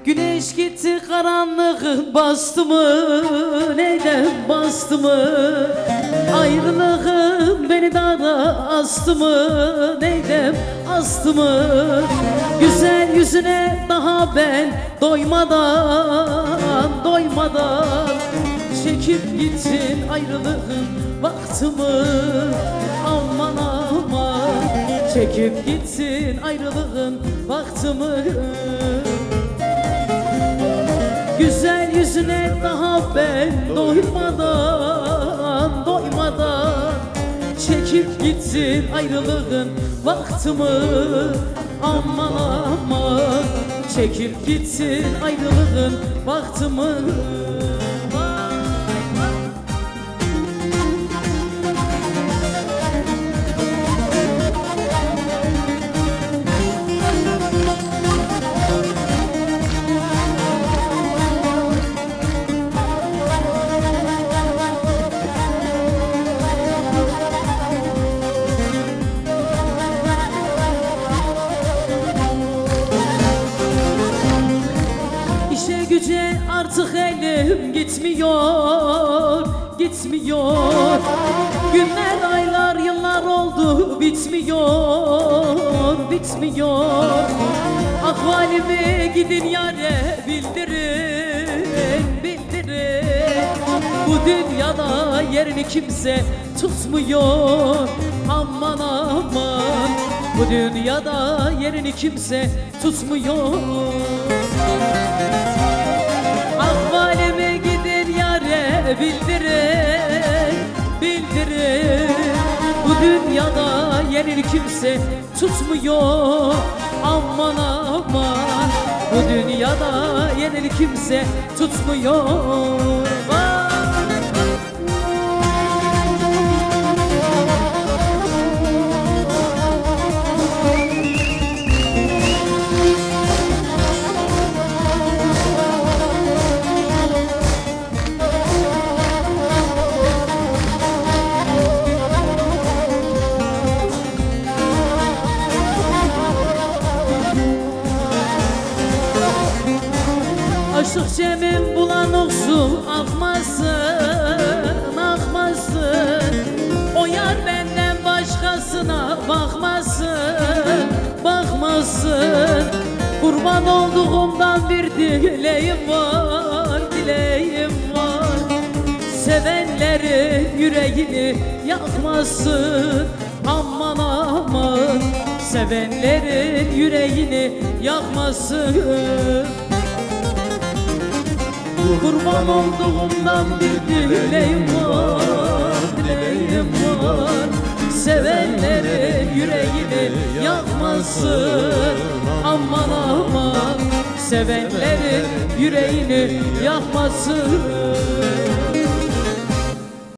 Güneş gitti karanlık bastı mı, neyden bastı mı? Ayrılığın beni dağda astı mı, neyden astı mı? Güzel yüzüne daha ben doymadan çekip gittin ayrılığın baktı mı? Aman aman çekip gittin ayrılığın baktı mı? Güzel yüzüne daha ben doymadan çekip gitsin ayrılığın baktı mı? Aman aman çekip gitsin ayrılığın baktı mı? Güce artık elim gitmiyor Günler, aylar, yıllar oldu bitmiyor Ahvalimi gidin yâre bildirin Bu dünyada yerini kimse tutmuyor Aman aman bu dünyada yerini kimse tutmuyor Ahvalime gidin yâre bildirin Bu dünyada yerini kimse tutmuyor Aman aman bu dünyada yerini kimse tutmuyor Aşık cemim bulanık su akmasın O yar benden başkasına bakmasın Kurban olduğumdan bir dileğim var Sevenlerin yüreğini yakmasın Aman aman sevenlerin yüreğini yakmasın Kurban olduğumdan bir dileğim var Sevenlerin yüreğini yakmasın Aman aman sevenlerin yüreğini yakmasın